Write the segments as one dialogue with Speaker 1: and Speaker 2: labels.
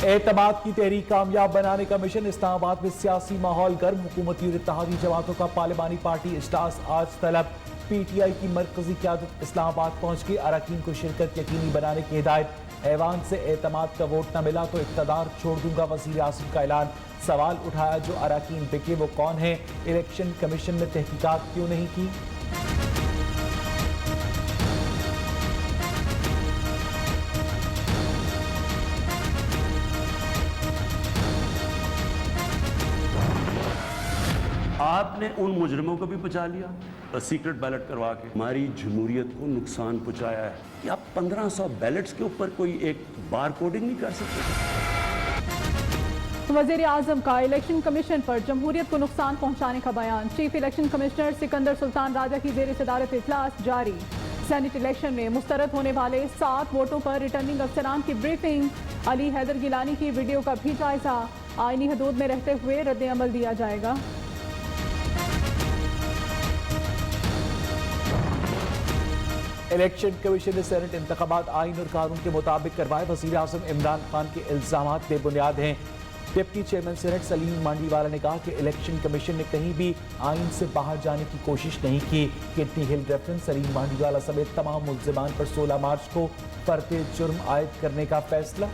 Speaker 1: एतमाद की तहरीक कामयाब बनाने का मिशन। इस्लामाबाद में सियासी माहौल गर्म। हुकूमती और इत्तेहादी जमातों का पार्लिमानी पार्टी इजलास आज तलब। PTI की मरकजी क़यादत इस्लामाबाद पहुंच के अरकान को शिरकत यकीनी बनाने की हिदायत। ऐवान से एतमाद का वोट न मिला तो इक़्तिदार छोड़ दूंगा, वज़ीर आज़म का ऐलान। सवाल उठाया जो अरकान बिके वो कौन है? इलेक्शन कमीशन ने तहकीकात क्यों नहीं की?
Speaker 2: आपने उन मुजरिमों को भी बचा लिया सीक्रेट बैलेट करवा के। हमारी जमहूरियत को नुकसान पहुंचाया है कि आप 1500 बैलेट्स के ऊपर कोई एक बार कोडिंग नहीं कर सकते।
Speaker 3: वज़ीर आज़म का इलेक्शन कमीशन पर जमहूरियत को नुकसान पहुंचाने का बयान। Chief election commissioner Sikandar Sultan Raja की ज़ेर सदारत इजलास जारी। सेनेट इलेक्शन में मुस्तरद होने वाले 7 वोटों पर रिटर्निंग अफसरान की ब्रीफिंग। अली हैदर गिलानी की वीडियो का भी जायजा। आईनी हदूद में रहते हुए रद्द अमल दिया जाएगा।
Speaker 1: इलेक्शन कमीशन ने सेनेट इंतखाबात आइन और कानून के मुताबिक करवाए। वज़ीर आज़म इमरान खान के इल्ज़ामात बेबुनियाद हैं। Deputy chairman senate Salim Mandviwalla ने कहा कि इलेक्शन कमीशन ने कहीं भी आइन से बाहर जाने की कोशिश नहीं की। किडनी हिल रेफरेंस। सलीम मांडीवाला समेत तमाम मुल्ज़िमान पर 16 मार्च को फर्द जुर्म आयद करने का फैसला।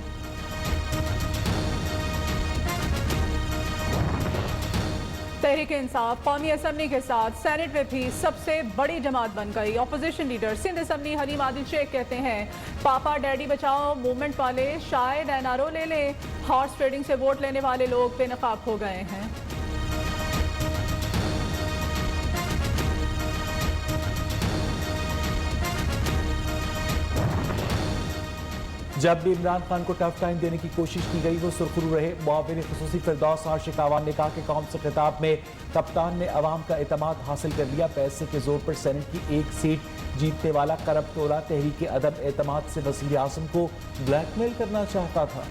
Speaker 3: तहरीक इंसाफ कौमी असम्बली के साथ सेनेट में भी सबसे बड़ी जमात बन गई। Opposition leader Sindh assembly Halim Adil Sheikh कहते हैं पापा डैडी बचाओ मूवमेंट वाले शायद NRO ले लें। हॉर्स ट्रेडिंग से वोट लेने वाले लोग बेनकाब हो गए हैं।
Speaker 1: जब भी इमरान खान को टफ टाइम देने की कोशिश की गई वो सुरखरू रहे। मुआविन ख़ुसूसी फिरदौस आशिक आवान ने कहा कि कौम से खिताब में कप्तान ने अवाम का एतमाद हासिल कर लिया। पैसे के जोर पर सेनेट की एक सीट जीतने वाला करब टोला तहरीक अदम एतमाद से वज़ीर आज़म को ब्लैकमेल करना चाहता था।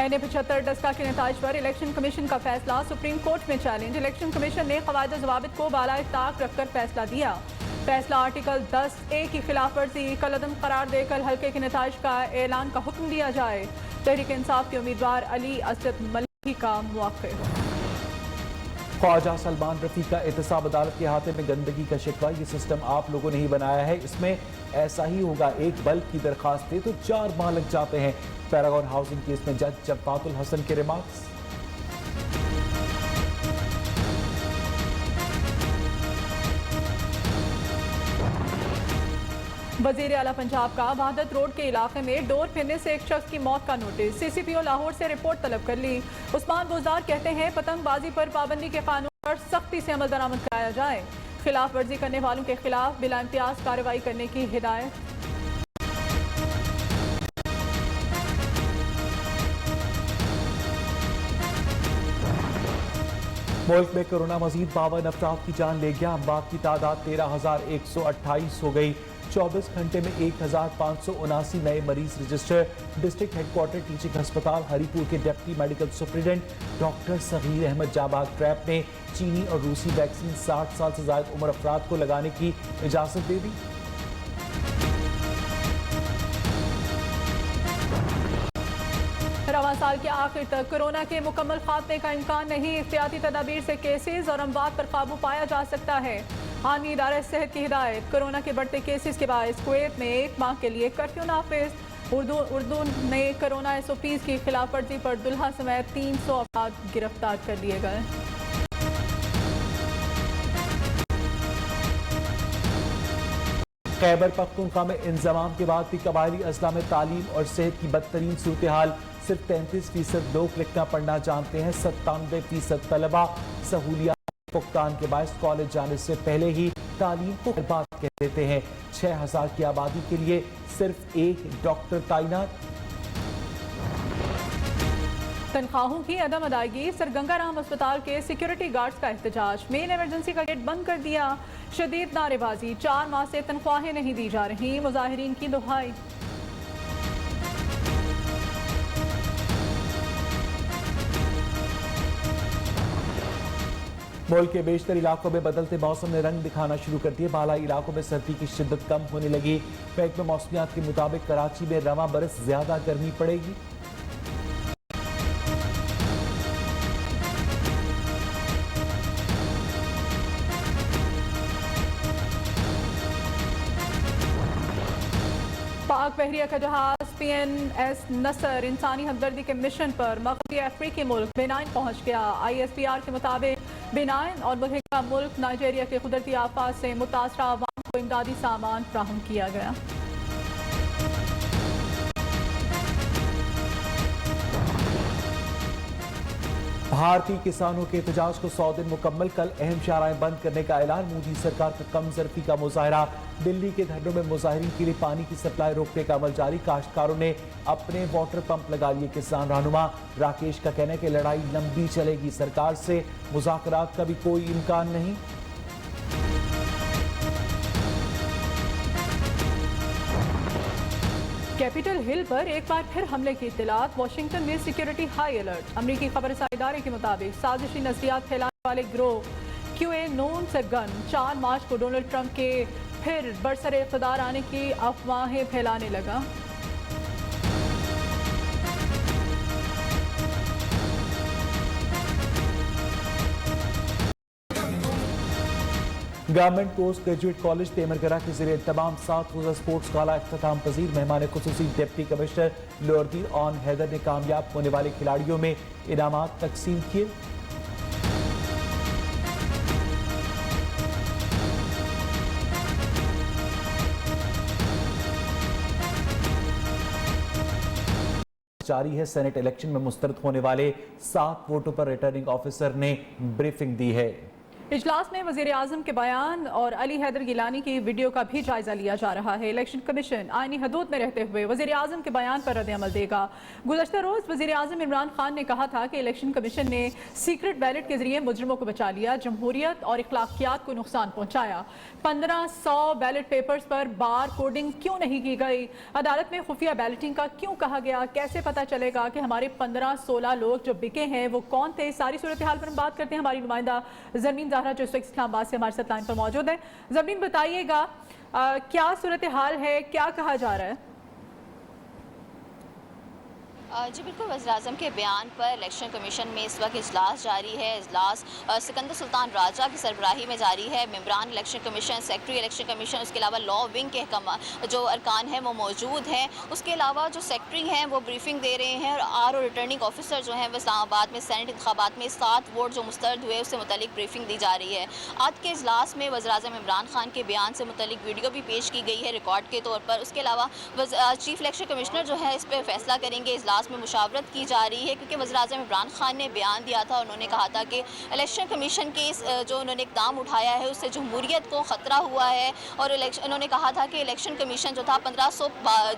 Speaker 3: NA-75 डस्का के नताइज पर इलेक्शन कमीशन का फैसला सुप्रीम कोर्ट में चैलेंज। इलेक्शन कमीशन ने क़वायद ज़वाबित को बालाए ताक रखकर फैसला दिया। फैसला आर्टिकल 10A की खिलाफ वर्जी कलअदम करार देकर हल्के के नताइज का ऐलान का हुक्म दिया जाए। तहरीक इंसाफ के उम्मीदवार अली असद मलिकी का मौक़िफ़।
Speaker 1: ख्वाजा सलमान रफ़ी का एहतसाब अदालत के हाथे में गंदगी का शिकवा। ये सिस्टम आप लोगों ने ही बनाया है, इसमें ऐसा ही होगा। एक बल्ब की दरखास्त दे तो 4 माह लग जाते हैं। पैरागॉन हाउसिंग केस में जज जफ़ातुल हसन के रिमार्क्स।
Speaker 3: वज़ीर आला पंजाब का वहादत रोड के इलाके में डोर फिरने से एक शख्स की मौत का नोटिस। CCPO लाहौर से रिपोर्ट तलब कर ली। उस्मान गुलजार कहते हैं पतंगबाजी पर पाबंदी के कानून पर सख्ती से अमल दरामद कराया जाए। खिलाफ वर्जी करने वालों के खिलाफ बिला इम्तियाज कार्रवाई करने की हिदायत।
Speaker 1: मुल्क में कोरोना मजीद 52 अफराद की जान ले गया। अमवात की तादाद 13,128 हो गई। 24 घंटे में 1,579 नए मरीज रजिस्टर। डिस्ट्रिक्ट हेडक्वार्टर टीचिंग अस्पताल हरीपुर के deputy medical superintendent doctor Sagheer Ahmad जाबाग ट्रैप ने चीनी और रूसी वैक्सीन 60 साल से ज्यादा उम्र अफराद को लगाने की इजाजत दे दी।
Speaker 3: रवां साल के आखिर तक कोरोना के मुकम्मल खात्मे का इम्कान नहीं। एहतियाती तदाबीर से केसेस और अमवात पर काबू पाया जा सकता है। आलमी इदारा सेहत की हिदायत। कोरोना के बढ़ते केसेस के बायस कुवैत में 1 माह के लिए कर्फ्यू नाफिज। उर्दू ने कोरोना SOPs की खिलाफ वर्जी पर दुल्हा समेत 300 अफराद गिरफ्तार कर लिए गए।
Speaker 1: खैबर पख्तूनख्वा में इंजमाम के बाद भी कबायली अजला में तालीम और सेहत की बदतरीन सूरत हाल। सिर्फ 33% लोग लिखना पढ़ना जानते हैं। 97% तलबा सहूलियात भुगतान के बायस कॉलेज जाने से पहले ही तालीम को बर्बाद कह देते हैं। 6000 की आबादी के लिए सिर्फ 1 डॉक्टर तैनात।
Speaker 3: तनख्वाहों की अदम अदायगी। सर गंगाराम अस्पताल के सिक्योरिटी गार्ड्स का एहतजाज। मेन इमरजेंसी का गेट बंद कर दिया। शदीद नारेबाजी। 4 माह से तनख्वाहें नहीं दी जा रही। मुजाहिरीन की दुहाई।
Speaker 1: मुल्क के बेशतर इलाकों में बदलते मौसम ने रंग दिखाना शुरू कर दिए। बालाई इलाकों में सर्दी की शिद्दत कम होने लगी। महकमा मौसमियात के मुताबिक कराची में रवां बरस ज्यादा गर्मी पड़ेगी।
Speaker 3: पाक बहरिया का जहाज PNS नसर इंसानी हमदर्दी के मिशन पर मगरबी अफ्रीकी मुल्क बेनाइन पहुंच गया। ISPR के मुताबिक बेनाइन और मुल्हिका मुल्क नाइजीरिया के कुदरती आफात से मुतासरा अवाम को इमदादी सामान फ्राहम किया गया।
Speaker 1: भारतीय किसानों के एहतजाज को 100 दिन मुकम्मल। कल अहम शाराएं बंद करने का ऐलान। मोदी सरकार का कम ज़रफ़ी का मुजाहरा। दिल्ली के धरनों में मुजाहिरीन के लिए पानी की सप्लाई रोकने का अमल जारी। काश्तकारों ने अपने वाटर पंप लगा लिए। किसान रहनुमा राकेश का कहना है कि लड़ाई लंबी चलेगी। सरकार से मुज़ाकरात का भी कोई इम्कान नहीं।
Speaker 3: कैपिटल हिल पर एक बार फिर हमले की इत्तलात। वाशिंगटन में सिक्योरिटी हाई अलर्ट। अमरीकी खबरसां इदारे के मुताबिक साजिशी नजरियात फैलाने वाले गिरोह QAnon से गन 4 मार्च को डोनाल्ड ट्रंप के फिर बरसरे इक़्तिदार आने की अफवाहें फैलाने लगा।
Speaker 1: गवर्नमेंट पोस्ट ग्रेजुएट कॉलेज तेमरगरा के जरिए तमाम 7 रोजा स्पोर्ट्स गाला इख्तिताम पजीर। मेहमान खुसूसी डिप्टी कमिश्नर लोअरदीन ऑन हैदर ने कामयाब होने वाले खिलाड़ियों में इनामात तकसीम किए। जारी है। सेनेट इलेक्शन में मुस्तरद होने वाले 7 वोटों पर रिटर्निंग ऑफिसर ने ब्रीफिंग दी है।
Speaker 3: इजलास में वज़ीर आज़म के बयान और अली हैदर गिलानी की वीडियो का भी जायजा लिया जा रहा है। इलेक्शन कमीशन आईनी हदूद में रहते हुए वज़ीर आज़म के बयान पर रद्द अमल देगा। गुज़श्ता रोज़ वज़ीर आज़म इमरान खान ने कहा था कि इलेक्शन कमीशन ने सीक्रेट बैलेट के जरिए मुजरिमों को बचा लिया, जमहूरियत और इखलाकियात को नुकसान पहुँचाया। 1500 बैलेट पेपर्स पर बार कोडिंग क्यों नहीं की गई? अदालत में खुफिया बैलेटिंग का क्यों कहा गया? कैसे पता चलेगा कि हमारे 15-16 लोग जो बिके हैं वो कौन थे? सारी सूरत हाल पर हम बात करते हैं। हमारी नुमाइंदा ज़मीन जो इस वक्त इस्लामाबाद से हमारे साथ लाइन पर मौजूद है। ज़मीन बताइएगा क्या सूरत हाल है, क्या कहा जा रहा है?
Speaker 4: जी बिल्कुल, वज़ीर-ए-आज़म के बयान पर इलेक्शन कमीशन में इस वक्त इजलास जारी है। इजलास सिकंदर सुल्तान राजा की सरबराही में जारी है। मेंबरान election commission, secretary election commission, उसके अलावा लॉ विंग के जो अरकान हैं वो मौजूद हैं। उसके अलावा जो सेक्रेटरी हैं वो ब्रीफिंग दे रहे हैं और रिटर्निंग ऑफिसर जो हैं वो इस्लामाबाद में सेनेट इंतखाबात में 7 वोट जो मुस्तरद हुए उससे मुतालिक ब्रीफिंग दी जा रही है। आज के इजलास में वज़ीर-ए-आज़म इमरान खान के बयान से मुतालिक वीडियो भी पेश की गई है रिकॉर्ड के तौर पर। उसके अलावा चीफ इलेक्शन कमिश्नर जो है इस पर फैसला करेंगे। इजलास में मुशावरत की जा रही है क्योंकि वज़ीर-ए-आज़म इमरान खान ने बयान दिया था। उन्होंने कहा था कि इलेक्शन कमीशन के जो उन्होंने इक़दाम उठाया है उससे जमहूरियत को ख़तरा हुआ है। और उन्होंने कहा था कि इलेक्शन कमीशन जो था 1500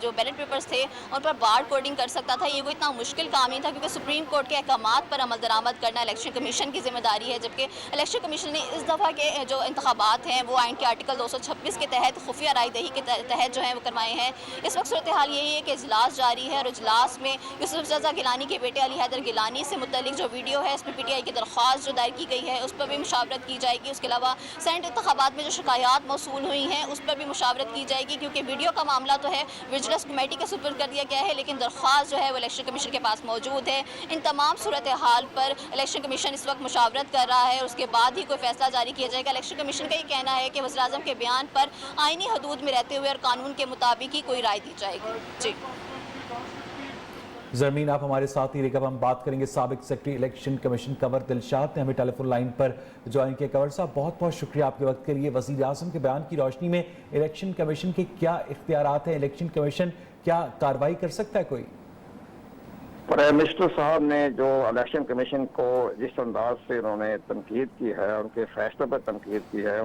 Speaker 4: जो बैलेट पेपर्स थे उन पर बार कोडिंग कर सकता था। ये कोई इतना मुश्किल काम नहीं था क्योंकि सुप्रीम कोर्ट के अहकामात पर अमल दरामद करना इलेक्शन कमीशन की जिम्मेदारी है। जबकि इलेक्शन कमीशन ने इस दफ़ा के जो इंतखाबात हैं वो आइन के आर्टिकल 226 के तहत खुफिया रायदही के तहत जो है वो करवाए हैं। इस वक्त सूरत हाल यही है कि इजलास जारी है और इजलास में यूसुफ रज़ा गिलानी के बेटे अली हैदर गिलानी से मुतल्लिक जो वीडियो है इसमें PTI की दरख्वास्त जो दायर की गई है उस पर भी मुशावरत की जाएगी। उसके अलावा सेनेट इंतखाबात में जो शिकायत मौसूल हुई हैं उस पर भी मुशावरत की जाएगी क्योंकि वीडियो का मामला तो है विजिलेंस कमेटी के सुपुर्द कर दिया गया है लेकिन दरख्वास्त जो है वो इलेक्शन कमीशन के पास मौजूद है। इन तमाम सूरत हाल पर इलेक्शन कमीशन इस वक्त मुशावरत कर रहा है और उसके बाद ही कोई फैसला जारी किया जाएगा। इलेक्शन कमीशन का ये कहना है कि वज़ीर-ए-आज़म के बयान पर आईनी हदूद में रहते हुए और कानून के मुताबिक ही कोई राय दी जाएगी। जी
Speaker 1: ज़मीन आप हमारे साथ ही रहेगा। हम बात करेंगे साबिक secretary election commission Kanwar Dilshad ने हमें टेलीफोन लाइन पर ज्वाइन किया। कंवर साहब बहुत बहुत शुक्रिया आपके वक्त के लिए। वज़ीर आज़म के बयान की रोशनी में इलेक्शन कमीशन के क्या इख्तियारात हैं? इलेक्शन कमीशन क्या कार्रवाई कर सकता है कोई?
Speaker 5: प्राइम मिनिस्टर साहब ने जो इलेक्शन कमीशन को जिस अंदाज से उन्होंने तनकीद की है, उनके फैसले पर तनकीद की है,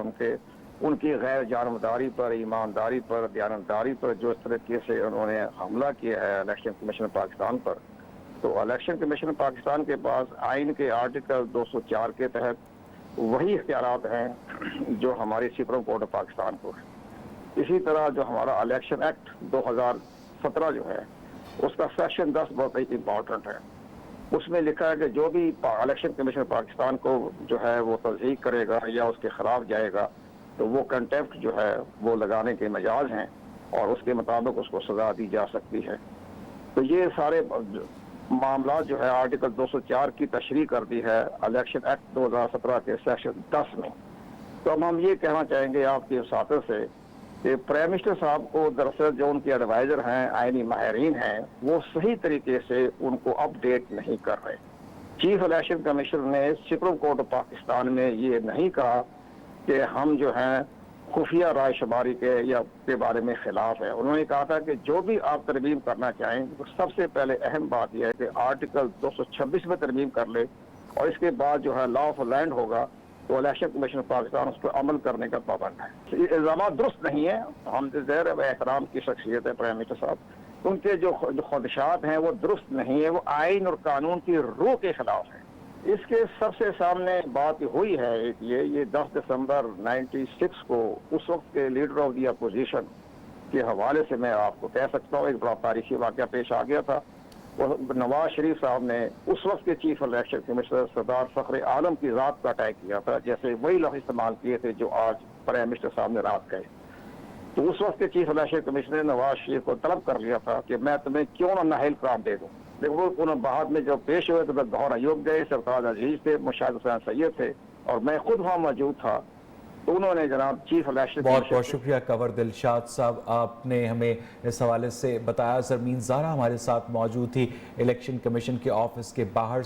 Speaker 5: उनकी गैर जानबदारी पर, ईमानदारी पर, दयानतदारी पर जो इस तरीके से उन्होंने हमला किया है इलेक्शन कमीशन पाकिस्तान पर, तो इलेक्शन कमीशन पाकिस्तान के पास आइन के आर्टिकल 204 के तहत वही इख्तियारात हैं जो हमारी सुप्रीम कोर्ट ऑफ पाकिस्तान को है। इसी तरह जो हमारा इलेक्शन एक्ट 2017 जो है उसका सेक्शन 10 बहुत ही इम्पोर्टेंट है। उसमें लिखा है कि जो भी इलेक्शन कमीशन पाकिस्तान को जो है वो तस्दीक करेगा या उसके खिलाफ जाएगा तो वो कंटेम्प्ट जो है वो लगाने के मजाज हैं और उसके मुताबिक उसको सजा दी जा सकती है। तो ये सारे मामला जो है आर्टिकल 204 की तशरीह कर दी है इलेक्शन एक्ट 2017 के सेक्शन 10 में। तो अब हम ये कहना चाहेंगे आपके साथी से कि प्राइम मिनिस्टर साहब को दरअसल जो उनके एडवाइजर हैं, आईनी माहिरीन हैं, वो सही तरीके से उनको अपडेट नहीं कर रहे। चीफ इलेक्शन कमिश्नर ने सुप्रीम कोर्ट ऑफ पाकिस्तान में ये नहीं कहा कि हम जो हैं खुफिया राय शुमारी के बारे में खिलाफ है। उन्होंने कहा था कि जो भी आप तरमीम करना चाहें तो सबसे पहले अहम बात यह है कि आर्टिकल 226 में तरमीम कर ले और इसके बाद जो है लॉ ऑफ लैंड होगा तो इलेक्शन कमीशन पाकिस्तान उस पर अमल करने का पाबंद है। ये इल्जाम दुरुस्त नहीं है। हम ज़ाहिर है एहतराम की शख्सियत है प्राइम मिनिस्टर साहब, उनके जो खदशात हैं वो दुरुस्त नहीं है, वो आइन और कानून की रूह के खिलाफ है। इसके सबसे सामने बात हुई है एक ये 10 दिसंबर 96 को उस वक्त के लीडर ऑफ द अपोजिशन के हवाले से मैं आपको कह सकता हूँ एक बड़ा तारीखी वाक़या पेश आ गया था। नवाज शरीफ साहब ने उस वक्त के चीफ इलेक्शन कमिश्नर सरदार फखर आलम की रात का अटैक किया था, जैसे वही लफ्ज़ इस्तेमाल किए थे जो आज प्राइम मिनिस्टर साहब ने रात कहे। तो उस वक्त के चीफ इलेक्शन कमिश्नर ने नवाज शरीफ को तलब कर लिया था कि मैं तुम्हें क्यों ना नाहिल करार दे दूँ। लेकिन वो उन्होंने बाद में जब पेश हुए तो गौहर अयूब गए, सरताज अजीज थे, मुशाहिद हुसैन सैयद थे और मैं खुद वहाँ मौजूद था। तो उन्होंने जनाब चीफ इलेक्शन
Speaker 1: बहुत बहुत शुक्रिया कंवर दिलशाद साहब, आपने हमें इस हवाले से बताया। ज़रमीन ज़ारा हमारे साथ मौजूद थी इलेक्शन कमीशन के ऑफिस के बाहर